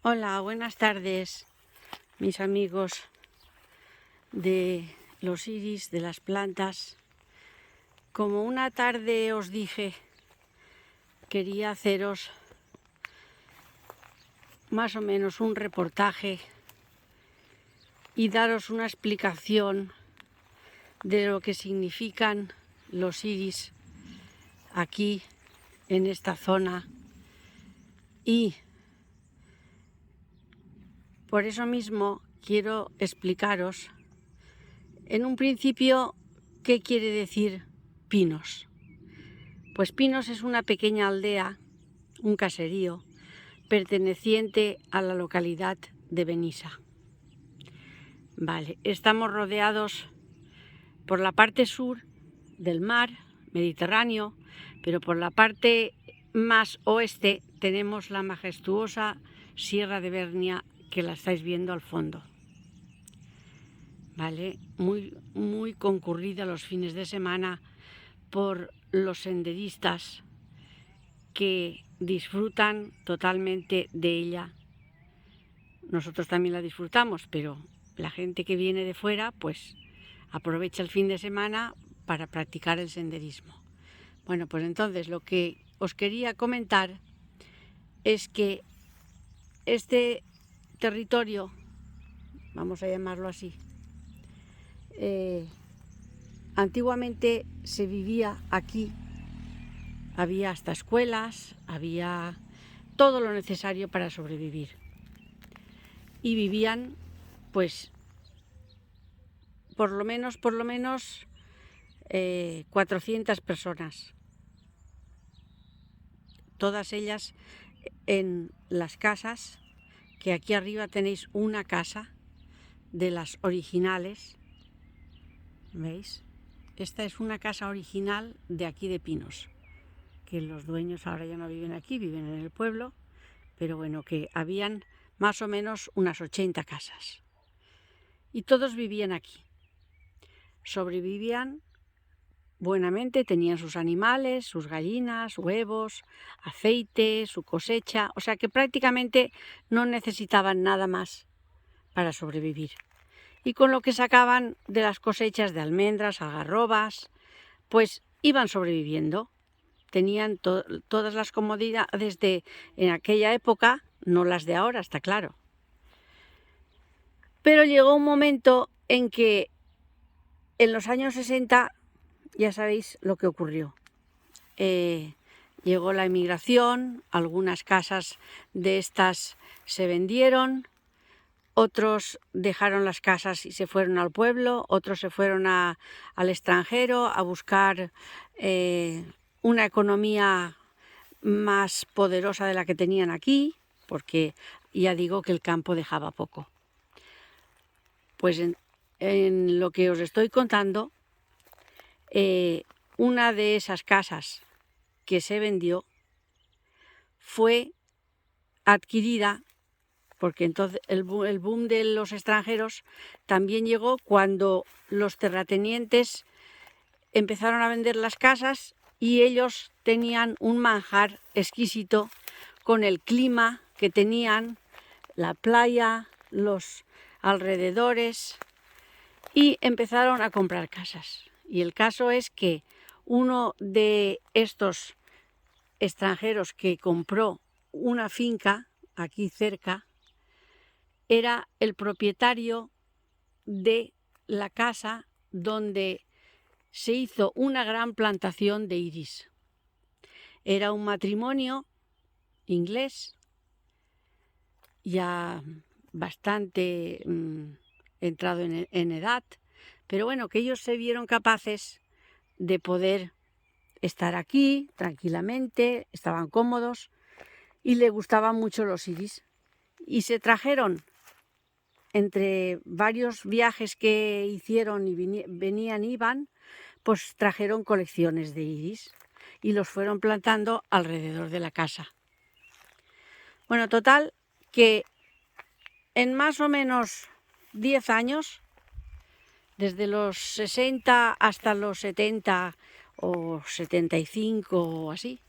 Hola, buenas tardes, mis amigos de los iris, de las plantas. Como una tarde os dije, quería haceros más o menos un reportaje y daros una explicación de lo que significan los iris aquí en esta zona, y por eso mismo quiero explicaros en un principio qué quiere decir Pinos. Pues Pinos es una pequeña aldea, un caserío, perteneciente a la localidad de Benissa. Vale, estamos rodeados por la parte sur del mar Mediterráneo, pero por la parte más oeste tenemos la majestuosa Sierra de Bernia, que la estáis viendo al fondo. Vale, muy concurrida los fines de semana por los senderistas que disfrutan totalmente de ella. Nosotros también la disfrutamos, pero la gente que viene de fuera pues aprovecha el fin de semana para practicar el senderismo. Bueno, pues entonces lo que os quería comentar es que este territorio, vamos a llamarlo así, antiguamente se vivía aquí. Había hasta escuelas, había todo lo necesario para sobrevivir. Y vivían, pues, por lo menos 400 personas. Todas ellas en las casas, que aquí arriba tenéis una casa de las originales. ¿Veis? Esta es una casa original de aquí de Pinos, que los dueños ahora ya no viven aquí, viven en el pueblo, pero bueno, que habían más o menos unas 80 casas. Y todos vivían aquí. Sobrevivían buenamente, tenían sus animales, sus gallinas, huevos, aceite, su cosecha, o sea que prácticamente no necesitaban nada más para sobrevivir. Y con lo que sacaban de las cosechas de almendras, algarrobas, pues iban sobreviviendo. Tenían todas las comodidades de en aquella época, no las de ahora, está claro. Pero llegó un momento en que en los años 60 ya sabéis lo que ocurrió. Llegó la emigración, algunas casas de estas se vendieron, otros dejaron las casas y se fueron al pueblo, otros se fueron al extranjero a buscar una economía más poderosa de la que tenían aquí, porque ya digo que el campo dejaba poco. Pues en lo que os estoy contando, una de esas casas que se vendió fue adquirida, porque entonces el boom de los extranjeros también llegó cuando los terratenientes empezaron a vender las casas y ellos tenían un manjar exquisito con el clima que tenían, la playa, los alrededores, y empezaron a comprar casas. Y el caso es que uno de estos extranjeros que compró una finca aquí cerca era el propietario de la casa donde se hizo una gran plantación de iris. Era un matrimonio inglés ya bastante entrado en edad, pero bueno, que ellos se vieron capaces de poder estar aquí tranquilamente, estaban cómodos y les gustaban mucho los iris. Y se trajeron, entre varios viajes que hicieron y venían y iban, pues trajeron colecciones de iris y los fueron plantando alrededor de la casa. Bueno, total, que en más o menos 10 años, desde los 60 hasta los 70 o 75 o así,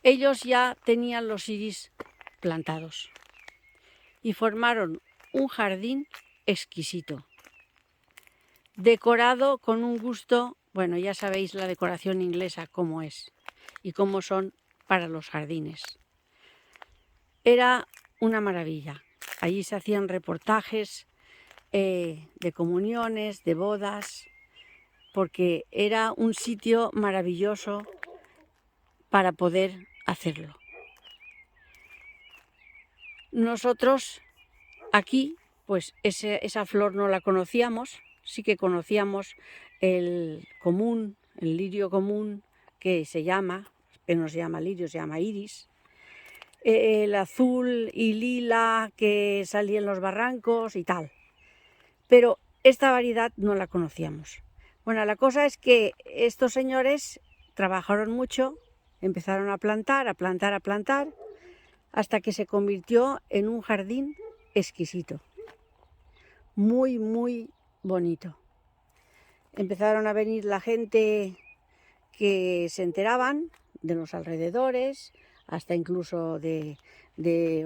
ellos ya tenían los iris plantados. y formaron un jardín exquisito, decorado con un gusto, bueno, ya sabéis la decoración inglesa cómo es y cómo son para los jardines. Era una maravilla. Allí se hacían reportajes de comuniones, de bodas, porque era un sitio maravilloso para poder hacerlo. Nosotros aquí, pues esa flor no la conocíamos, sí que conocíamos el común, el lirio común, que no se llama lirio, se llama iris, el azul y lila que salía en los barrancos y tal. Pero esta variedad no la conocíamos. Bueno, la cosa es que estos señores trabajaron mucho, empezaron a plantar, hasta que se convirtió en un jardín exquisito, muy, muy bonito. Empezaron a venir la gente que se enteraban de los alrededores, hasta incluso de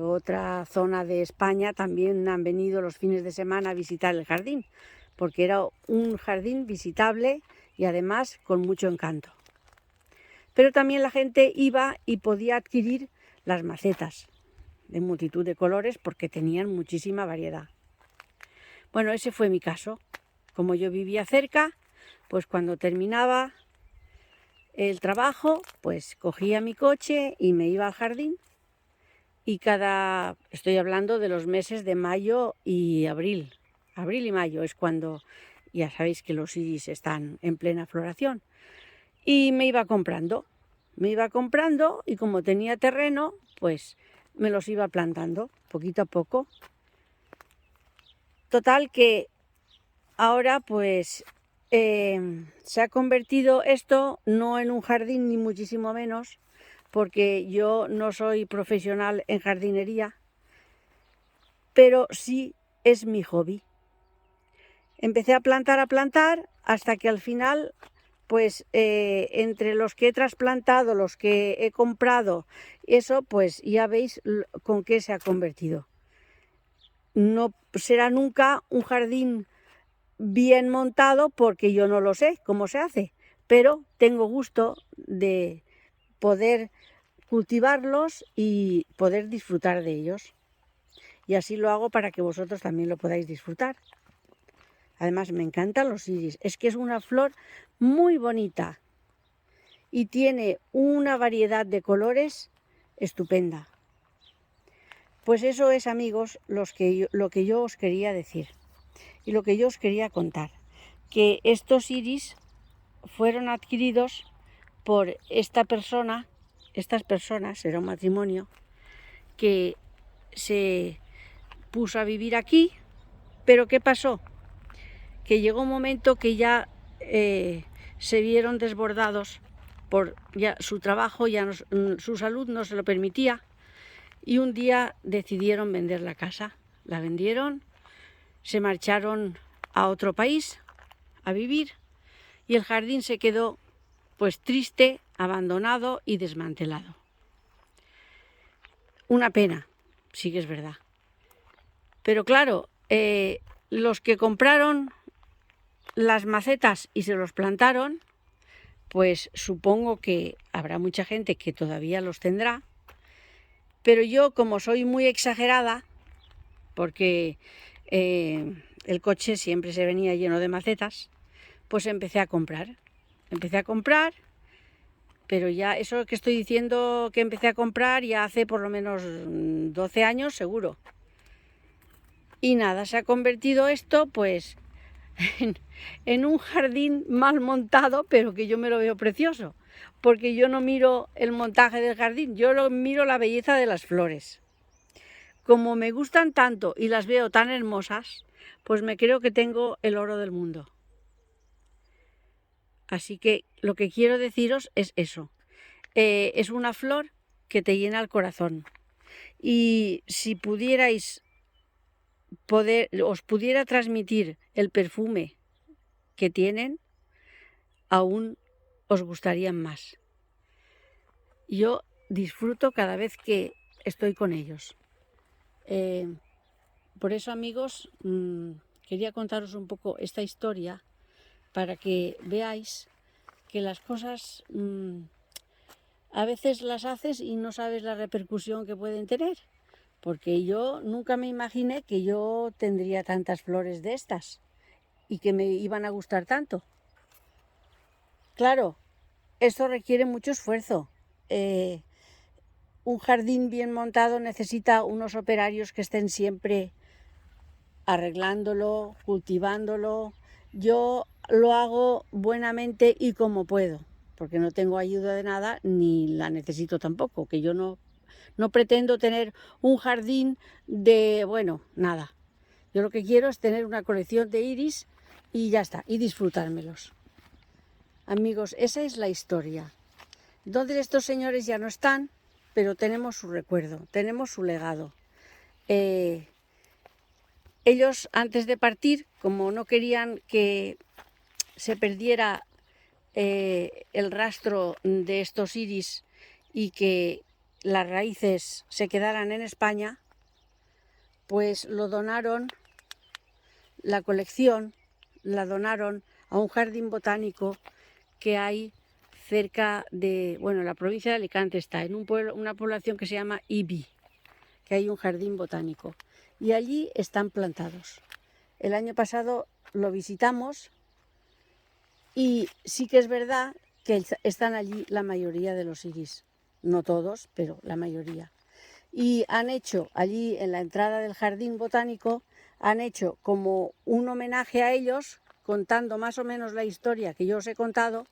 otra zona de España también han venido los fines de semana a visitar el jardín, porque era un jardín visitable y además con mucho encanto. Pero también la gente iba y podía adquirir las macetas de multitud de colores porque tenían muchísima variedad. Bueno, ese fue mi caso. Como yo vivía cerca, pues cuando terminaba el trabajo, pues cogía mi coche y me iba al jardín. Y estoy hablando de los meses de mayo y abril. Abril y mayo es cuando ya sabéis que los iris están en plena floración. Y me iba comprando y como tenía terreno, pues me los iba plantando poquito a poco. Total que ahora pues se ha convertido esto no en un jardín ni muchísimo menos, porque yo no soy profesional en jardinería, pero sí es mi hobby. Empecé a plantar hasta que al final, pues entre los que he trasplantado, los que he comprado, eso pues ya veis con qué se ha convertido. No será nunca un jardín bien montado porque yo no lo sé cómo se hace, pero tengo gusto de poder cultivarlos y poder disfrutar de ellos. Y así lo hago para que vosotros también lo podáis disfrutar. Además me encantan los iris, es que es una flor muy bonita y tiene una variedad de colores estupenda. Pues eso es, amigos, lo que yo os quería decir y lo que yo os quería contar, que estos iris fueron adquiridos por estas personas, era un matrimonio, que se puso a vivir aquí, pero ¿qué pasó? Que llegó un momento que ya se vieron desbordados por ya su trabajo, su salud no se lo permitía, y un día decidieron vender la casa. La vendieron, se marcharon a otro país a vivir y el jardín se quedó pues triste, abandonado y desmantelado. Una pena, sí que es verdad. Pero claro, los que compraron las macetas y se los plantaron, pues supongo que habrá mucha gente que todavía los tendrá, pero yo, como soy muy exagerada, porque el coche siempre se venía lleno de macetas, pues empecé a comprar, pero ya eso que estoy diciendo que empecé a comprar ya hace por lo menos 12 años seguro. Y nada, se ha convertido esto pues en un jardín mal montado, pero que yo me lo veo precioso, porque yo no miro el montaje del jardín, yo miro la belleza de las flores. Como me gustan tanto y las veo tan hermosas, pues me creo que tengo el oro del mundo. Así que lo que quiero deciros es eso. Es una flor que te llena el corazón. Y si os pudiera transmitir el perfume que tienen, aún os gustarían más. Yo disfruto cada vez que estoy con ellos. por eso, amigos, quería contaros un poco esta historia para que veáis que las cosas a veces las haces y no sabes la repercusión que pueden tener. Porque yo nunca me imaginé que yo tendría tantas flores de estas y que me iban a gustar tanto. Claro, esto requiere mucho esfuerzo. Un jardín bien montado necesita unos operarios que estén siempre arreglándolo, cultivándolo. Yo lo hago buenamente y como puedo, porque no tengo ayuda de nada ni la necesito tampoco, que yo no pretendo tener un jardín de, bueno, nada. Yo lo que quiero es tener una colección de iris y ya está, y disfrutármelos. Amigos, esa es la historia. Donde estos señores ya no están, pero tenemos su recuerdo, tenemos su legado. Ellos, antes de partir, como no querían que se perdiera el rastro de estos iris y que las raíces se quedaran en España, pues lo donaron, la colección la donaron a un jardín botánico que hay cerca de, bueno, la provincia de Alicante está, en un pueblo, una población que se llama Ibi, que hay un jardín botánico, y allí están plantados. El año pasado lo visitamos y sí que es verdad que están allí la mayoría de los iris, no todos, pero la mayoría. Y han hecho allí en la entrada del jardín botánico, han hecho como un homenaje a ellos, contando más o menos la historia que yo os he contado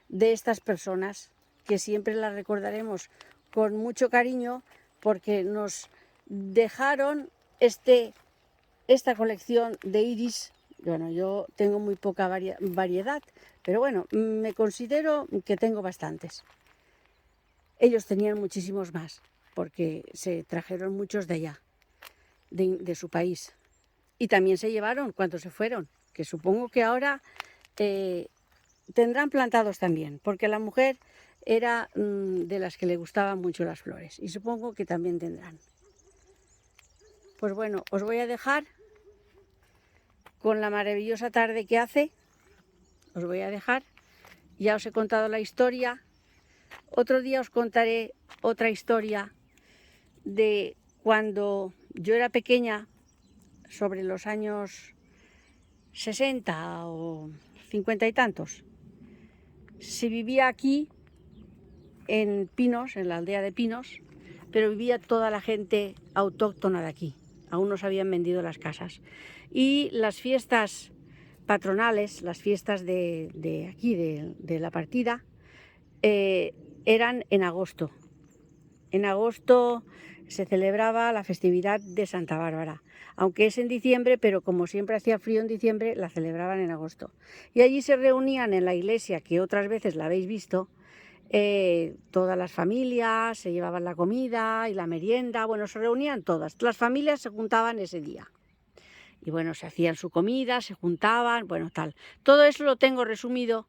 de estas personas, que siempre las recordaremos con mucho cariño porque nos dejaron esta colección de iris. Bueno, yo tengo muy poca variedad, pero bueno, me considero que tengo bastantes. Ellos tenían muchísimos más, porque se trajeron muchos de allá, de su país. Y también se llevaron cuando se fueron, que supongo que ahora tendrán plantados también, porque la mujer era de las que le gustaban mucho las flores, y supongo que también tendrán. Pues bueno, os voy a dejar con la maravillosa tarde que hace, os voy a dejar, ya os he contado la historia. Otro día os contaré otra historia de cuando yo era pequeña, sobre los años 60 o 50 y tantos. Se vivía aquí en Pinos, en la aldea de Pinos, pero vivía toda la gente autóctona de aquí. Aún no se habían vendido las casas. Y las fiestas patronales, las fiestas de aquí, de la partida, eran en agosto. En agosto se celebraba la festividad de Santa Bárbara, aunque es en diciembre, pero como siempre hacía frío en diciembre, la celebraban en agosto. Y allí se reunían en la iglesia, que otras veces la habéis visto, todas las familias, se llevaban la comida y la merienda, bueno, se reunían todas. Las familias se juntaban ese día. Y bueno, se hacían su comida, se juntaban, bueno, tal. Todo eso lo tengo resumido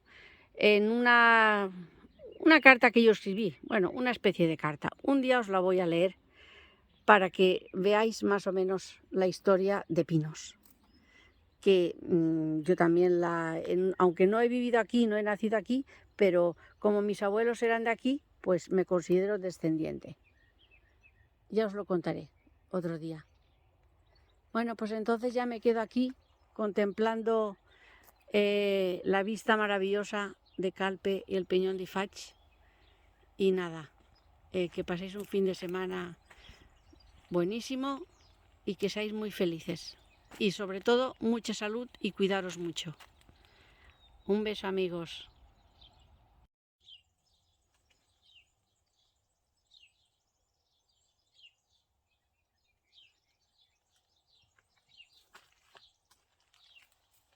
en una carta que yo escribí, bueno, una especie de carta. Un día os la voy a leer para que veáis más o menos la historia de Pinos, que yo también aunque no he vivido aquí, no he nacido aquí, pero como mis abuelos eran de aquí, pues me considero descendiente. Ya os lo contaré otro día. Bueno, pues entonces ya me quedo aquí contemplando la vista maravillosa de Calpe y el Peñón de Faig. Y nada, que paséis un fin de semana buenísimo y que seáis muy felices. Y sobre todo, mucha salud y cuidaros mucho. Un beso, amigos.